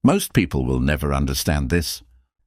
Most people will never understand this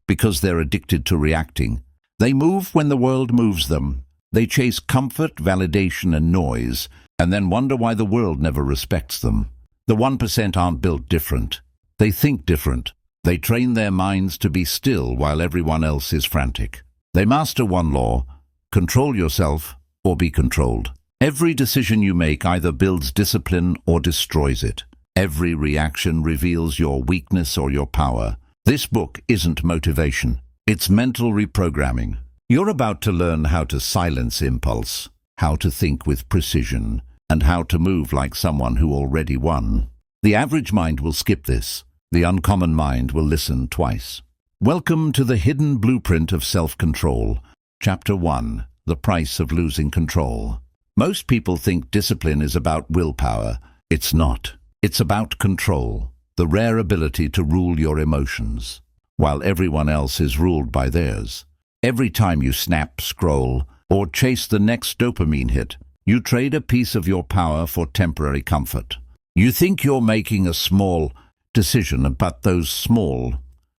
because they're addicted to reacting. They move when the world moves them. They chase comfort, validation, and noise, and then wonder why the world never respects them. The 1% aren't built different. They think different. They train their minds to be still while everyone else is frantic. They master one law: control yourself or be controlled. Every decision you make either builds discipline or destroys it. Every reaction reveals your weakness or your power. This book isn't motivation. It's mental reprogramming. You're about to learn how to silence impulse, how to think with precision, and how to move like someone who already won. The average mind will skip this. The uncommon mind will listen twice. Welcome to the hidden blueprint of self-control. Chapter 1. The price of losing control. Most people think discipline is about willpower. It's not. It's about control, the rare ability to rule your emotions, while everyone else is ruled by theirs. Every time you snap, scroll, or chase the next dopamine hit, you trade a piece of your power for temporary comfort. You think you're making a small decision, but those small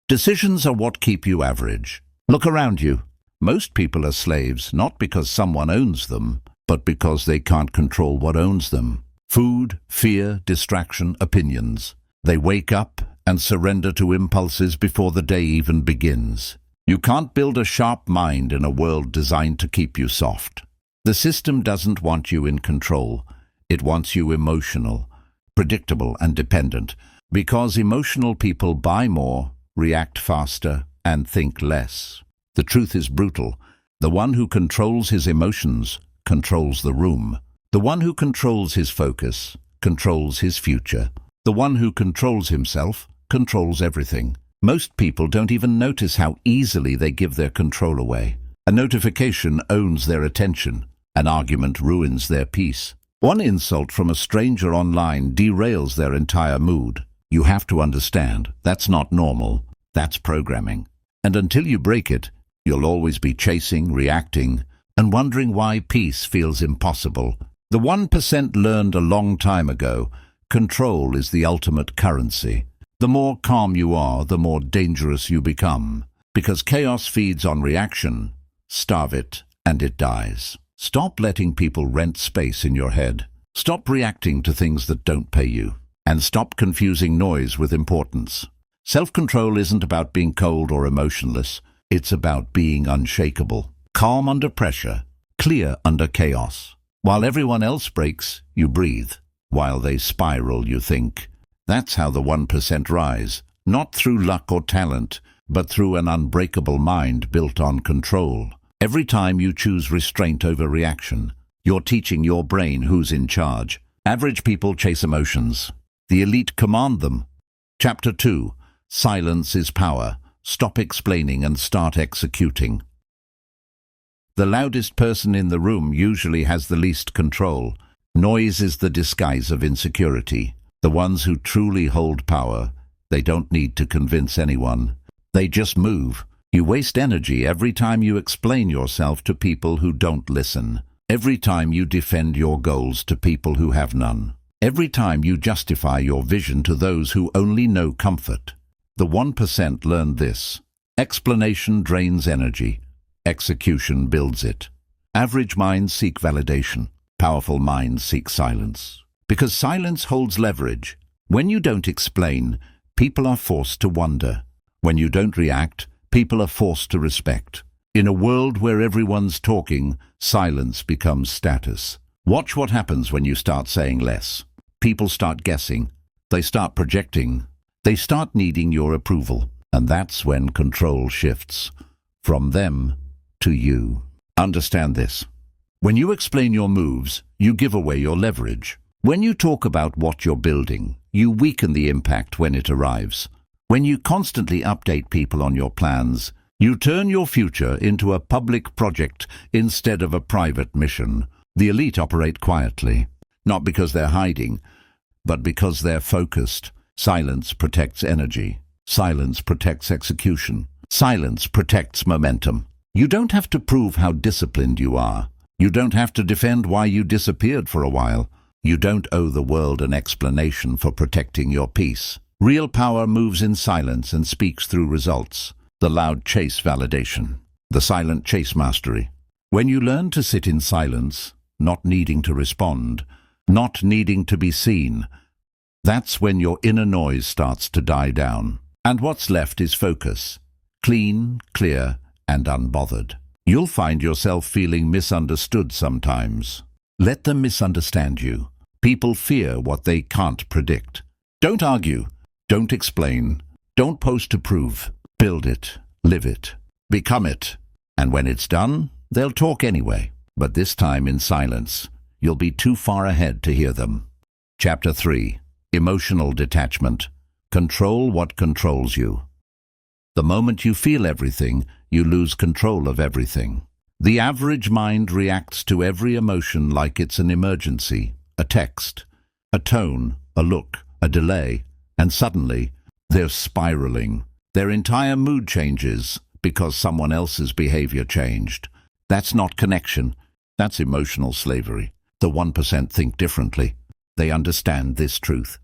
decisions are what keep you average. Look around you. Most people are slaves, not because someone owns them, but because they can't control what owns them. Food, fear, distraction, opinions. They wake up and surrender to impulses before the day even begins. You can't build a sharp mind in a world designed to keep you soft. The system doesn't want you in control. It wants you emotional, predictable, and dependent, because emotional people buy more, react faster, and think less. The truth is brutal. The one who controls his emotions controls the room. The one who controls his focus controls his future. The one who controls himself controls everything. Most people don't even notice how easily they give their control away. A notification owns their attention. An argument ruins their peace. One insult from a stranger online derails their entire mood. You have to understand, that's not normal. That's programming. And until you break it, you'll always be chasing, reacting, and wondering why peace feels impossible. The 1% learned a long time ago, control is the ultimate currency. The more calm you are, the more dangerous you become. Because chaos feeds on reaction. Starve it, and it dies. Stop letting people rent space in your head. Stop reacting to things that don't pay you. And stop confusing noise with importance. Self-control isn't about being cold or emotionless. It's about being unshakable. Calm under pressure, clear under chaos. While everyone else breaks, you breathe. While they spiral, you think. That's how the 1% rise. Not through luck or talent, but through an unbreakable mind built on control. Every time you choose restraint over reaction, you're teaching your brain who's in charge. Average people chase emotions. The elite command them. Chapter 2. Silence is power. Stop explaining and start executing. The loudest person in the room usually has the least control. Noise is the disguise of insecurity. The ones who truly hold power, they don't need to convince anyone. They just move. You waste energy every time you explain yourself to people who don't listen. Every time you defend your goals to people who have none. Every time you justify your vision to those who only know comfort. The 1% learn this. Explanation drains energy. Execution builds it. Average minds seek validation. Powerful minds seek silence. Because silence holds leverage. When you don't explain, people are forced to wonder. When you don't react, people are forced to respect. In a world where everyone's talking, silence becomes status. Watch what happens when you start saying less. People start guessing. They start projecting. They start needing your approval. And that's when control shifts. From them to you. Understand this. When you explain your moves, you give away your leverage. When you talk about what you're building, you weaken the impact when it arrives. When you constantly update people on your plans, you turn your future into a public project instead of a private mission. The elite operate quietly, not because they're hiding, but because they're focused. Silence protects energy. Silence protects execution. Silence protects momentum. You don't have to prove how disciplined you are. You don't have to defend why you disappeared for a while. You don't owe the world an explanation for protecting your peace. Real power moves in silence and speaks through results. The loud chase validation. The silent chase mastery. When you learn to sit in silence, not needing to respond, not needing to be seen, that's when your inner noise starts to die down. And what's left is focus. Clean, clear, and unbothered. You'll find yourself feeling misunderstood sometimes. Let them misunderstand you. People fear what they can't predict. Don't argue. Don't explain. Don't post to prove. Build it. Live it. Become it. And when it's done, they'll talk anyway. But this time in silence. You'll be too far ahead to hear them. Chapter 3. Emotional detachment. Control what controls you. The moment you feel everything, you lose control of everything. The average mind reacts to every emotion like it's an emergency, a text, a tone, a look, a delay, and suddenly they're spiraling. Their entire mood changes because someone else's behavior changed. That's not connection. That's emotional slavery. The 1% think differently. They understand this truth.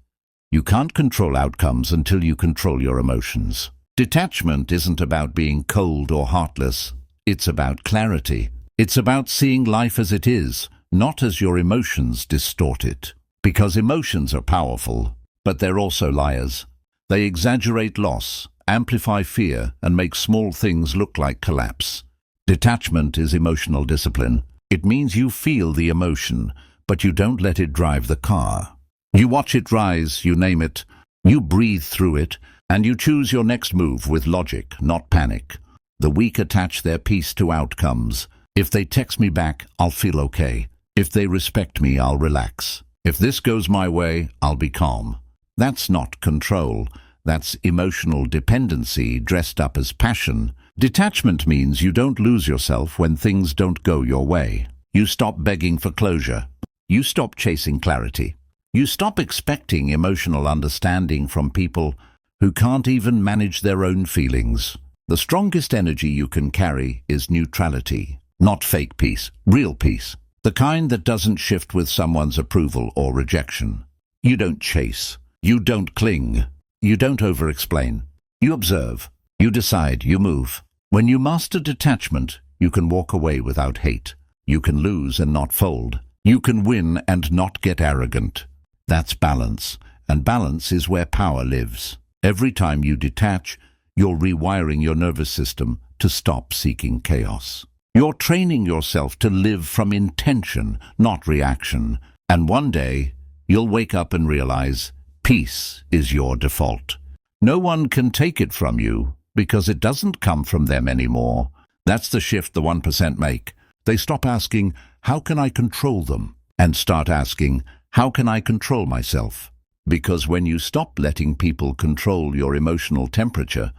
You can't control outcomes until you control your emotions. Detachment isn't about being cold or heartless. It's about clarity. It's about seeing life as it is, not as your emotions distort it. Because emotions are powerful, but they're also liars. They exaggerate loss, amplify fear, and make small things look like collapse. Detachment is emotional discipline. It means you feel the emotion, but you don't let it drive the car. You watch it rise, you name it, you breathe through it, and you choose your next move with logic, not panic. The weak attach their peace to outcomes. If they text me back, I'll feel okay. If they respect me, I'll relax. If this goes my way, I'll be calm. That's not control. That's emotional dependency dressed up as passion. Detachment means you don't lose yourself when things don't go your way. You stop begging for closure. You stop chasing clarity. You stop expecting emotional understanding from people who can't even manage their own feelings. The strongest energy you can carry is neutrality, not fake peace, real peace. The kind that doesn't shift with someone's approval or rejection. You don't chase. You don't cling. You don't over-explain. You observe. You decide. You move. When you master detachment, you can walk away without hate. You can lose and not fold. You can win and not get arrogant. That's balance, and balance is where power lives. Every time you detach, you're rewiring your nervous system to stop seeking chaos. You're training yourself to live from intention, not reaction. And one day, you'll wake up and realize peace is your default. No one can take it from you because it doesn't come from them anymore. That's the shift the 1% make. They stop asking, how can I control them? And start asking, how can I control myself? Because when you stop letting people control your emotional temperature,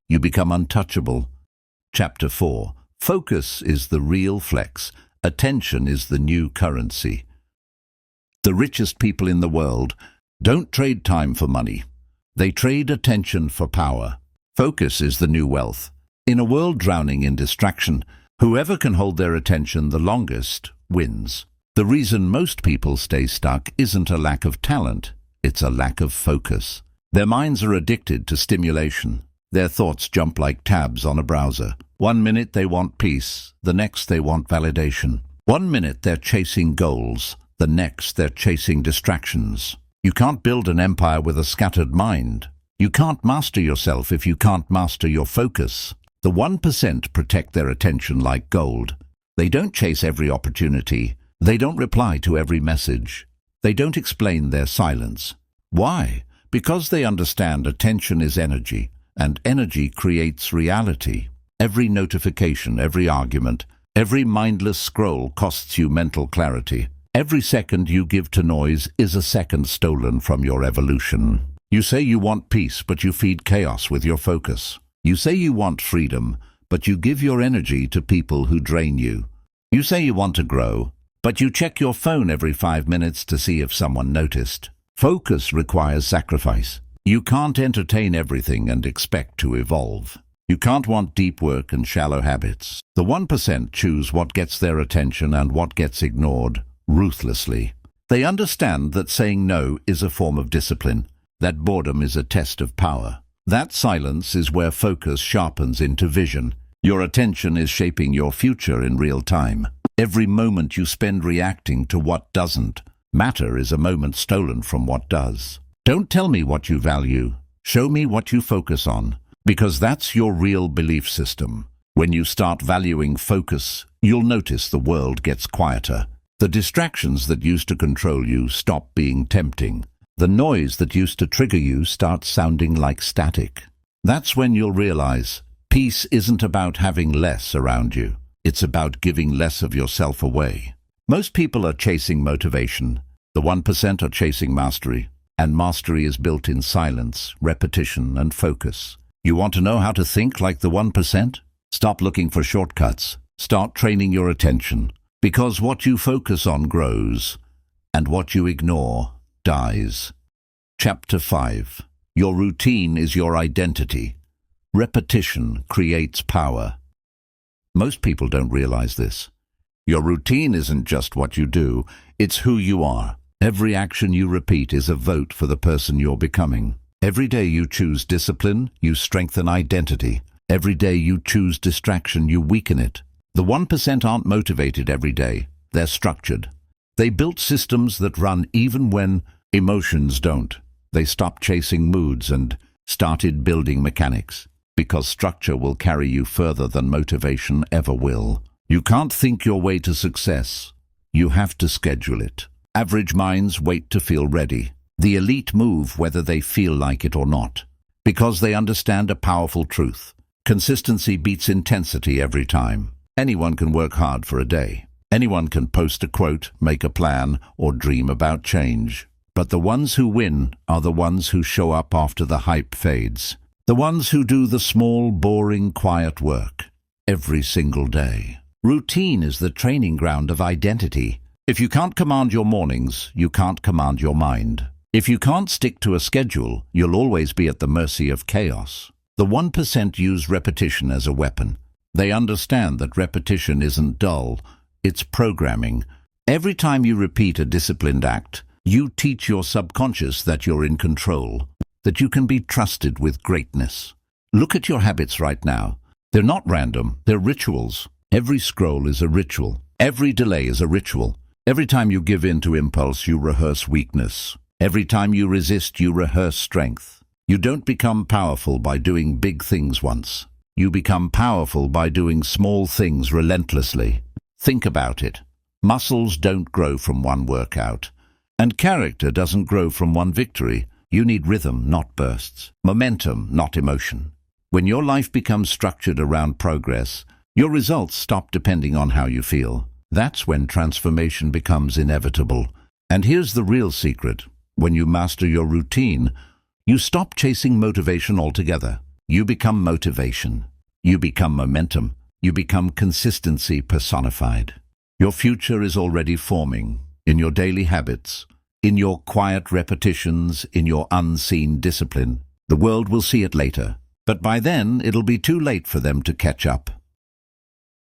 you become untouchable. Chapter 4. Focus is the real flex. Attention is the new currency. The richest people in the world don't trade time for money. They trade attention for power. Focus is the new wealth. In a world drowning in distraction, whoever can hold their attention the longest wins. The reason most people stay stuck isn't a lack of talent, it's a lack of focus. Their minds are addicted to stimulation. Their thoughts jump like tabs on a browser. 1 minute they want peace, the next they want validation. 1 minute they're chasing goals, the next they're chasing distractions. You can't build an empire with a scattered mind. You can't master yourself if you can't master your focus. The 1% protect their attention like gold. They don't chase every opportunity. They don't reply to every message. They don't explain their silence. Why? Because they understand attention is energy, and energy creates reality. Every notification, every argument, every mindless scroll costs you mental clarity. Every second you give to noise is a second stolen from your evolution. You say you want peace, but you feed chaos with your focus. You say you want freedom, but you give your energy to people who drain you. You say you want to grow, but you check your phone every 5 minutes to see if someone noticed. Focus requires sacrifice. You can't entertain everything and expect to evolve. You can't want deep work and shallow habits. The 1% choose what gets their attention and what gets ignored, ruthlessly. They understand that saying no is a form of discipline. That boredom is a test of power. That silence is where focus sharpens into vision. Your attention is shaping your future in real time. Every moment you spend reacting to what doesn't matter is a moment stolen from what does. Don't tell me what you value. Show me what you focus on, because that's your real belief system. When you start valuing focus, you'll notice the world gets quieter. The distractions that used to control you stop being tempting. The noise that used to trigger you starts sounding like static. That's when you'll realize peace isn't about having less around you. It's about giving less of yourself away. Most people are chasing motivation. The 1% are chasing mastery. And mastery is built in silence, repetition, and focus. You want to know how to think like the 1%? Stop looking for shortcuts. Start training your attention. Because what you focus on grows, and what you ignore dies. Chapter 5. Your routine is your identity. Repetition creates power. Most people don't realize this. Your routine isn't just what you do, it's who you are. Every action you repeat is a vote for the person you're becoming. Every day you choose discipline, you strengthen identity. Every day you choose distraction, you weaken it. The 1% aren't motivated every day. They're structured. They built systems that run even when emotions don't. They stopped chasing moods and started building mechanics. Because structure will carry you further than motivation ever will. You can't think your way to success. You have to schedule it. Average minds wait to feel ready. The elite move whether they feel like it or not. Because they understand a powerful truth. Consistency beats intensity every time. Anyone can work hard for a day. Anyone can post a quote, make a plan, or dream about change. But the ones who win are the ones who show up after the hype fades. The ones who do the small, boring, quiet work every single day. Routine is the training ground of identity. If you can't command your mornings, you can't command your mind. If you can't stick to a schedule, you'll always be at the mercy of chaos. The 1% use repetition as a weapon. They understand that repetition isn't dull, it's programming. Every time you repeat a disciplined act, you teach your subconscious that you're in control, that you can be trusted with greatness. Look at your habits right now. They're not random, they're rituals. Every scroll is a ritual. Every delay is a ritual. Every time you give in to impulse, you rehearse weakness. Every time you resist, you rehearse strength. You don't become powerful by doing big things once. You become powerful by doing small things relentlessly. Think about it. Muscles don't grow from one workout. And character doesn't grow from one victory. You need rhythm, not bursts. Momentum, not emotion. When your life becomes structured around progress, your results stop depending on how you feel. That's when transformation becomes inevitable. And here's the real secret. When you master your routine, you stop chasing motivation altogether. You become motivation. You become momentum. You become consistency personified. Your future is already forming in your daily habits, in your quiet repetitions, in your unseen discipline. The world will see it later, but by then it'll be too late for them to catch up.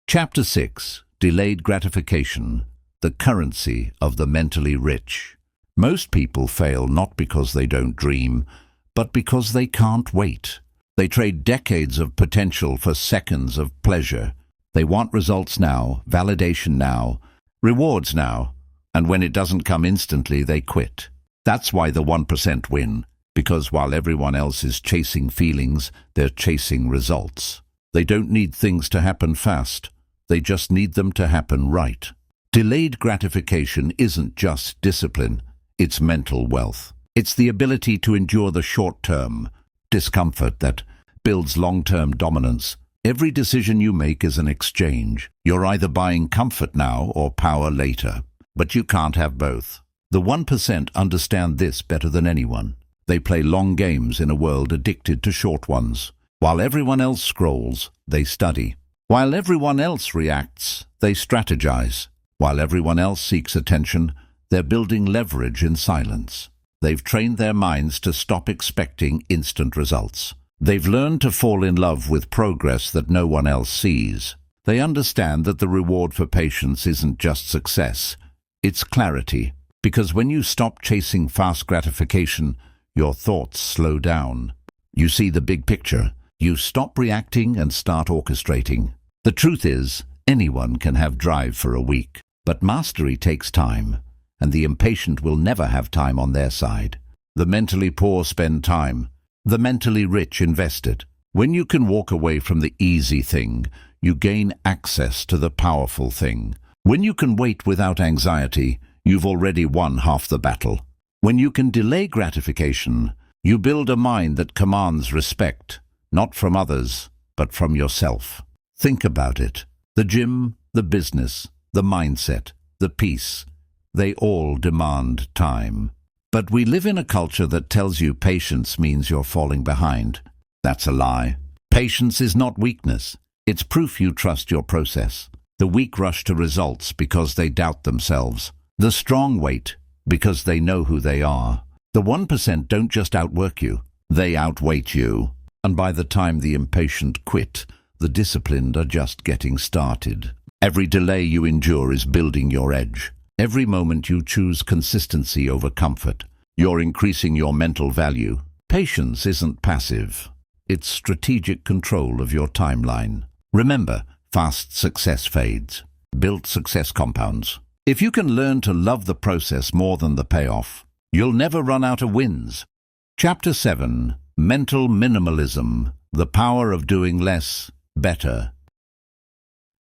Chapter 6. Delayed gratification, the currency of the mentally rich. Most people fail not because they don't dream, but because they can't wait. They trade decades of potential for seconds of pleasure. They want results now, validation now, rewards now, and when it doesn't come instantly, they quit. That's why the 1% win, because while everyone else is chasing feelings, they're chasing results. They don't need things to happen fast. They just need them to happen right. Delayed gratification isn't just discipline, it's mental wealth. It's the ability to endure the short-term discomfort that builds long-term dominance. Every decision you make is an exchange. You're either buying comfort now or power later. But you can't have both. The 1% understand this better than anyone. They play long games in a world addicted to short ones. While everyone else scrolls, they study. While everyone else reacts, they strategize. While everyone else seeks attention, they're building leverage in silence. They've trained their minds to stop expecting instant results. They've learned to fall in love with progress that no one else sees. They understand that the reward for patience isn't just success, it's clarity. Because when you stop chasing fast gratification, your thoughts slow down. You see the big picture. You stop reacting and start orchestrating. The truth is, anyone can have drive for a week, but mastery takes time, and the impatient will never have time on their side. The mentally poor spend time. The mentally rich invest it. When you can walk away from the easy thing, you gain access to the powerful thing. When you can wait without anxiety, you've already won half the battle. When you can delay gratification, you build a mind that commands respect, not from others, but from yourself. Think about it. The gym, the business, the mindset, the peace, they all demand time. But we live in a culture that tells you patience means you're falling behind. That's a lie. Patience is not weakness. It's proof you trust your process. The weak rush to results because they doubt themselves. The strong wait because they know who they are. The 1% don't just outwork you, they outweight you. And by the time the impatient quit, the disciplined are just getting started. Every delay you endure is building your edge. Every moment you choose consistency over comfort, you're increasing your mental value. Patience isn't passive. It's strategic control of your timeline. Remember, fast success fades. Built success compounds. If you can learn to love the process more than the payoff, you'll never run out of wins. Chapter 7. Mental Minimalism. The Power of Doing Less, Better.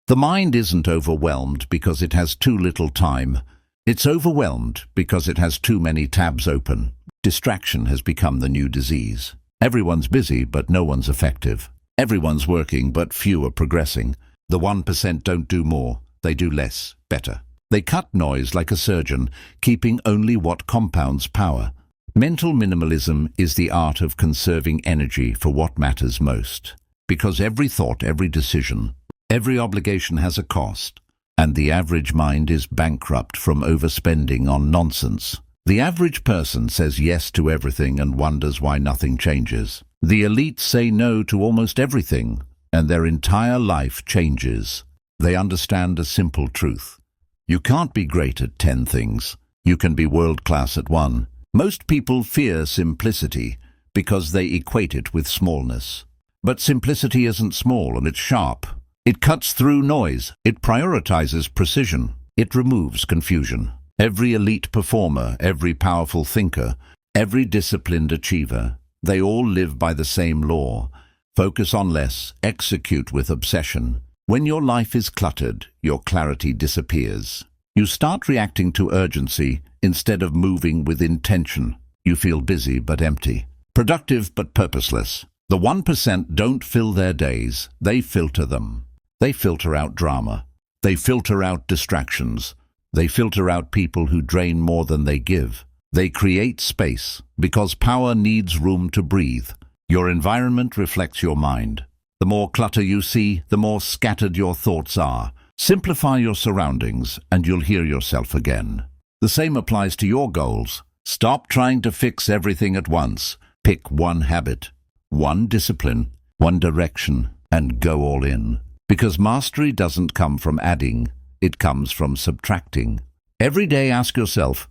The mind isn't overwhelmed because it has too little time. It's overwhelmed because it has too many tabs open. Distraction has become the new disease. Everyone's busy, but no one's effective. Everyone's working, but few are progressing. The 1% don't do more. They do less, better. They cut noise like a surgeon, keeping only what compounds power. Mental minimalism is the art of conserving energy for what matters most. Because every thought, every decision, every obligation has a cost, and the average mind is bankrupt from overspending on nonsense. The average person says yes to everything and wonders why nothing changes. The elites say no to almost everything, and their entire life changes. They understand a simple truth. You can't be great at 10 things. You can be world-class at one. Most people fear simplicity because they equate it with smallness. But simplicity isn't small, and it's sharp. It cuts through noise. It prioritizes precision. It removes confusion. Every elite performer, every powerful thinker, every disciplined achiever, they all live by the same law. Focus on less, execute with obsession. When your life is cluttered, your clarity disappears. You start reacting to urgency instead of moving with intention. You feel busy but empty, productive but purposeless. The 1% don't fill their days, they filter them. They filter out drama. They filter out distractions. They filter out people who drain more than they give. They create space because power needs room to breathe. Your environment reflects your mind. The more clutter you see, the more scattered your thoughts are. Simplify your surroundings and you'll hear yourself again. The same applies to your goals. Stop trying to fix everything at once. Pick one habit, one discipline, one direction, and go all in. Because mastery doesn't come from adding, it comes from subtracting. Every day ask yourself,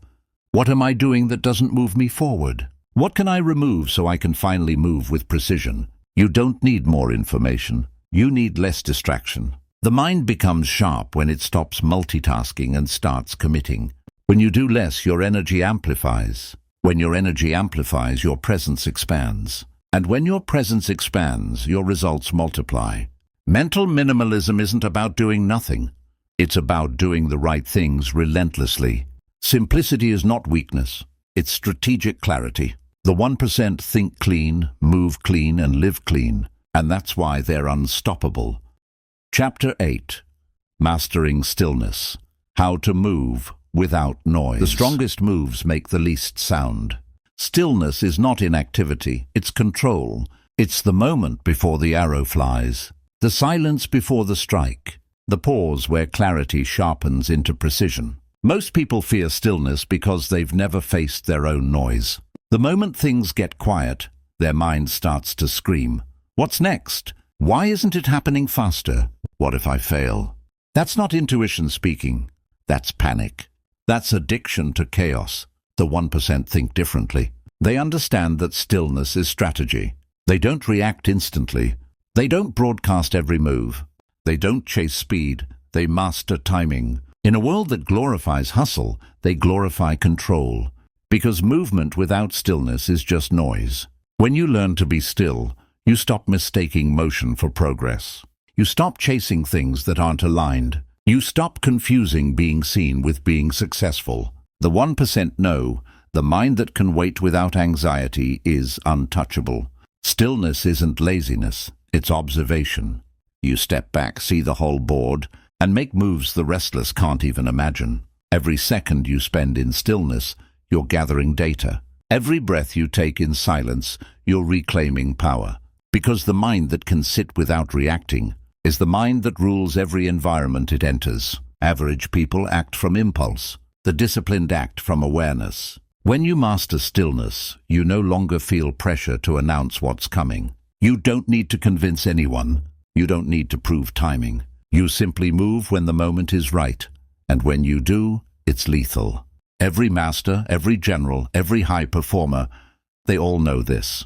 what am I doing that doesn't move me forward? What can I remove so I can finally move with precision? You don't need more information. You need less distraction. The mind becomes sharp when it stops multitasking and starts committing. When you do less, your energy amplifies. When your energy amplifies, your presence expands. And when your presence expands, your results multiply. Mental minimalism isn't about doing nothing. It's about doing the right things relentlessly. Simplicity is not weakness. It's strategic clarity. The 1% think clean, move clean, and live clean. And that's why they're unstoppable. Chapter 8. Mastering Stillness. How to move without noise. The strongest moves make the least sound. Stillness is not inactivity, it's control. It's the moment before the arrow flies. The silence before the strike. The pause where clarity sharpens into precision. Most people fear stillness because they've never faced their own noise. The moment things get quiet, their mind starts to scream. What's next? Why isn't it happening faster? What if I fail? That's not intuition speaking. That's panic. That's addiction to chaos. The 1% think differently. They understand that stillness is strategy. They don't react instantly. They don't broadcast every move. They don't chase speed. They master timing. In a world that glorifies hustle, they glorify control. Because movement without stillness is just noise. When you learn to be still, you stop mistaking motion for progress. You stop chasing things that aren't aligned. You stop confusing being seen with being successful. The 1% know, the mind that can wait without anxiety is untouchable. Stillness isn't laziness, it's observation. You step back, see the whole board, and make moves the restless can't even imagine. Every second you spend in stillness, you're gathering data. Every breath you take in silence, you're reclaiming power. Because the mind that can sit without reacting is the mind that rules every environment it enters. Average people act from impulse. The disciplined act from awareness. When you master stillness, you no longer feel pressure to announce what's coming. You don't need to convince anyone. You don't need to prove timing. You simply move when the moment is right. And when you do, it's lethal. Every master, every general, every high performer, they all know this.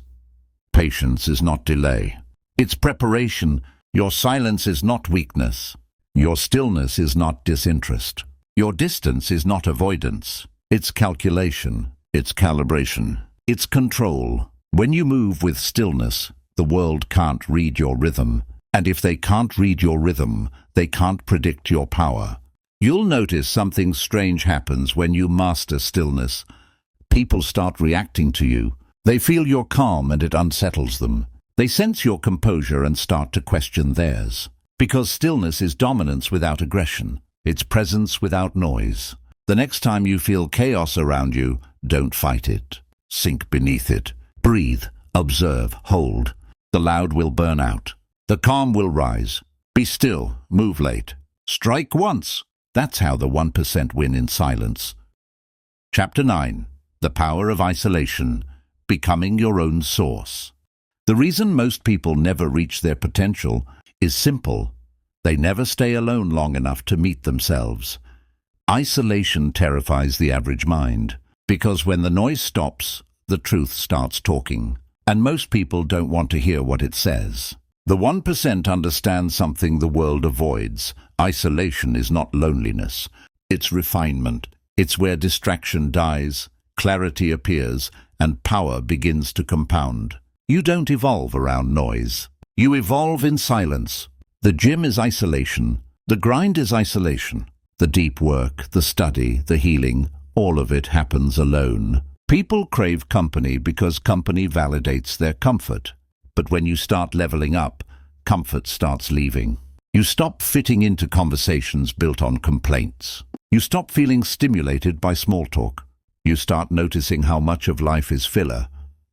Patience is not delay. It's preparation. Your silence is not weakness. Your stillness is not disinterest. Your distance is not avoidance. It's calculation. It's calibration. It's control. When you move with stillness, the world can't read your rhythm. And if they can't read your rhythm, they can't predict your power. You'll notice something strange happens when you master stillness. People start reacting to you. They feel you're calm and it unsettles them. They sense your composure and start to question theirs. Because stillness is dominance without aggression. It's presence without noise. The next time you feel chaos around you, don't fight it. Sink beneath it. Breathe, observe, hold. The loud will burn out. The calm will rise. Be still, move late. Strike once. That's how the 1% win in silence. Chapter 9. The Power of Isolation. Becoming your own source. The reason most people never reach their potential is simple. They never stay alone long enough to meet themselves. Isolation terrifies the average mind, because when the noise stops, the truth starts talking. And most people don't want to hear what it says. The 1% understand something the world avoids. Isolation is not loneliness. It's refinement. It's where distraction dies, clarity appears, and power begins to compound. You don't evolve around noise. You evolve in silence. The gym is isolation. The grind is isolation. The deep work, the study, the healing, all of it happens alone. People crave company because company validates their comfort. But when you start leveling up, comfort starts leaving. You stop fitting into conversations built on complaints. You stop feeling stimulated by small talk. You start noticing how much of life is filler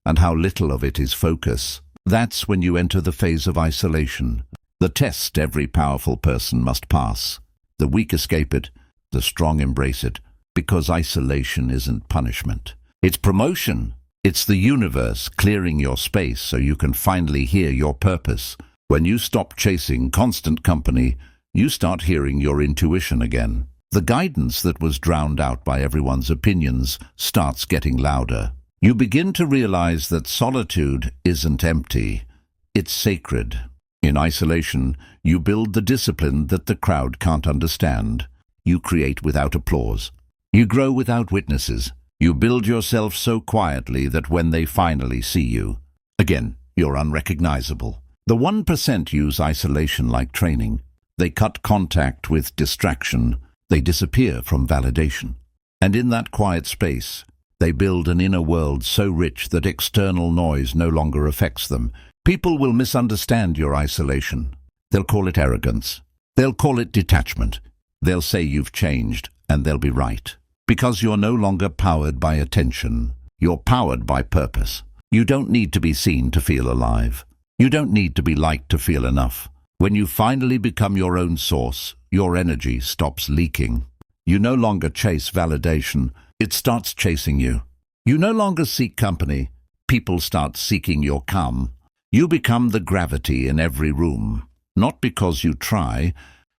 and how little of it is focus. That's when you enter the phase of isolation, the test every powerful person must pass. The weak escape it, the strong embrace it, because isolation isn't punishment. It's promotion. It's the universe clearing your space so you can finally hear your purpose. When you stop chasing constant company, you start hearing your intuition again. The guidance that was drowned out by everyone's opinions starts getting louder. You begin to realize that solitude isn't empty, it's sacred. In isolation, you build the discipline that the crowd can't understand. You create without applause. You grow without witnesses. You build yourself so quietly that when they finally see you, again, you're unrecognizable. The 1% use isolation like training. They cut contact with distraction. They disappear from validation. And in that quiet space, they build an inner world so rich that external noise no longer affects them. People will misunderstand your isolation. They'll call it arrogance. They'll call it detachment. They'll say you've changed, and they'll be right. Because you're no longer powered by attention. You're powered by purpose. You don't need to be seen to feel alive. You don't need to be liked to feel enough. When you finally become your own source, your energy stops leaking. You no longer chase validation. It starts chasing you. You no longer seek company. People start seeking your calm. You become the gravity in every room. Not because you try,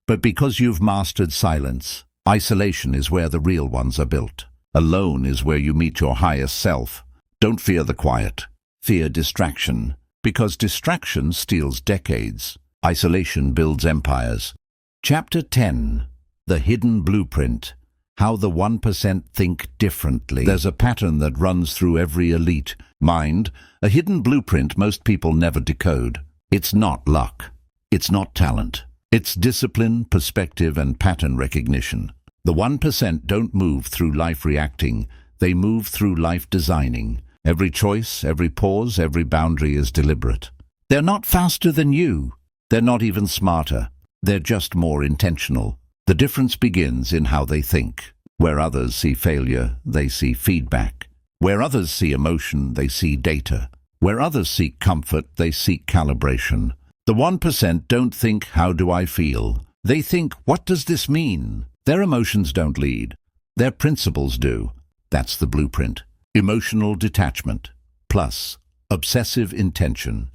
but because you've mastered silence. Isolation is where the real ones are built. Alone is where you meet your highest self. Don't fear the quiet. Fear distraction, because distraction steals decades. Isolation builds empires. Chapter 10. The Hidden Blueprint. How the 1% think differently. There's a pattern that runs through every elite mind, a hidden blueprint most people never decode. It's not luck. It's not talent. It's discipline, perspective, and pattern recognition. The 1% don't move through life reacting. They move through life designing. Every choice, every pause, every boundary is deliberate. They're not faster than you. They're not even smarter. They're just more intentional. The difference begins in how they think. Where others see failure, they see feedback. Where others see emotion, they see data. Where others seek comfort, they seek calibration. The 1% don't think, how do I feel? They think, what does this mean? Their emotions don't lead. Their principles do. That's the blueprint. Emotional detachment plus obsessive intention.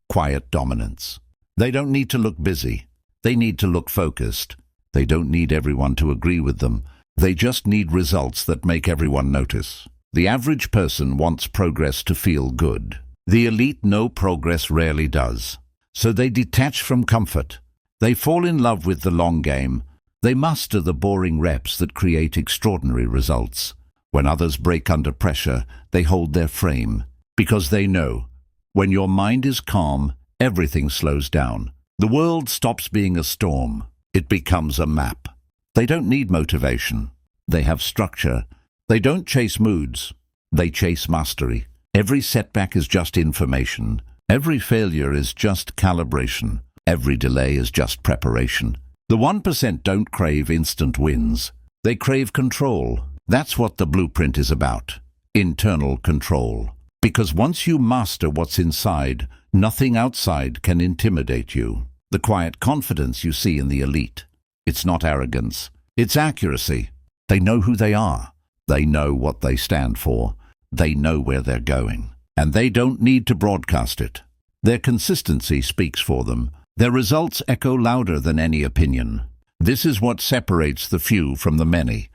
Quiet dominance. They don't need to look busy. They need to look focused. They don't need everyone to agree with them. They just need results that make everyone notice. The average person wants progress to feel good. The elite know progress rarely does. So they detach from comfort. They fall in love with the long game. They master the boring reps that create extraordinary results. When others break under pressure, they hold their frame. Because they know, when your mind is calm, everything slows down. The world stops being a storm. It becomes a map. They don't need motivation. They have structure. They don't chase moods. They chase mastery. Every setback is just information. Every failure is just calibration. Every delay is just preparation. The 1% don't crave instant wins. They crave control. That's what the blueprint is about. Internal control. Because once you master what's inside, nothing outside can intimidate you. The quiet confidence you see in the elite. It's not arrogance. It's accuracy. They know who they are. They know what they stand for. They know where they're going. And they don't need to broadcast it. Their consistency speaks for them. Their results echo louder than any opinion. This is what separates the few from the many.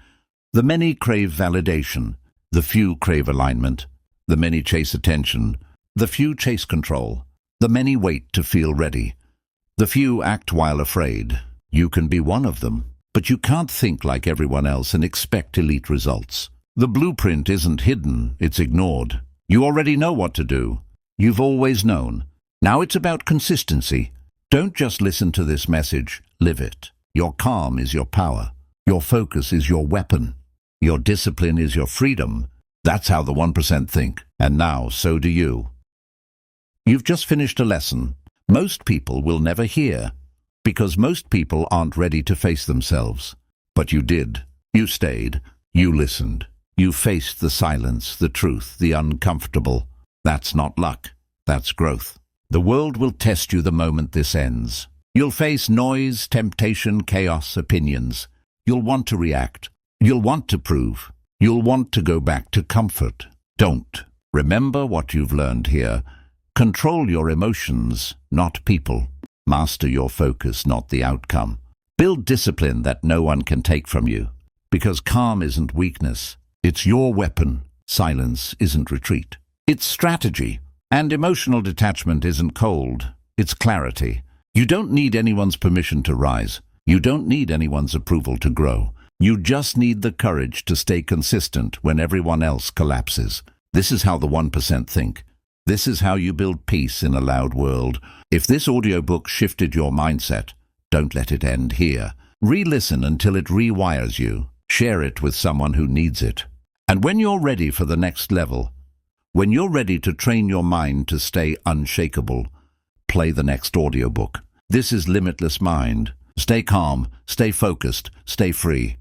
The many crave validation. The few crave alignment. The many chase attention. The few chase control. The many wait to feel ready. The few act while afraid. You can be one of them, but you can't think like everyone else and expect elite results. The blueprint isn't hidden, it's ignored. You already know what to do. You've always known. Now it's about consistency. Don't just listen to this message, live it. Your calm is your power. Your focus is your weapon. Your discipline is your freedom. That's how the 1% think. And now, so do you. You've just finished a lesson most people will never hear, because most people aren't ready to face themselves. But you did. You stayed. You listened. You faced the silence, the truth, the uncomfortable. That's not luck. That's growth. The world will test you the moment this ends. You'll face noise, temptation, chaos, opinions. You'll want to react. You'll want to prove. You'll want to go back to comfort. Don't. Remember what you've learned here. Control your emotions, not people. Master your focus, not the outcome. Build discipline that no one can take from you. Because calm isn't weakness. It's your weapon. Silence isn't retreat. It's strategy. And emotional detachment isn't cold. It's clarity. You don't need anyone's permission to rise. You don't need anyone's approval to grow. You just need the courage to stay consistent when everyone else collapses. This is how the 1% think. This is how you build peace in a loud world. If this audiobook shifted your mindset, don't let it end here. Re-listen until it rewires you. Share it with someone who needs it. And when you're ready for the next level, when you're ready to train your mind to stay unshakable, play the next audiobook. This is Limitless Mind. Stay calm, stay focused, stay free.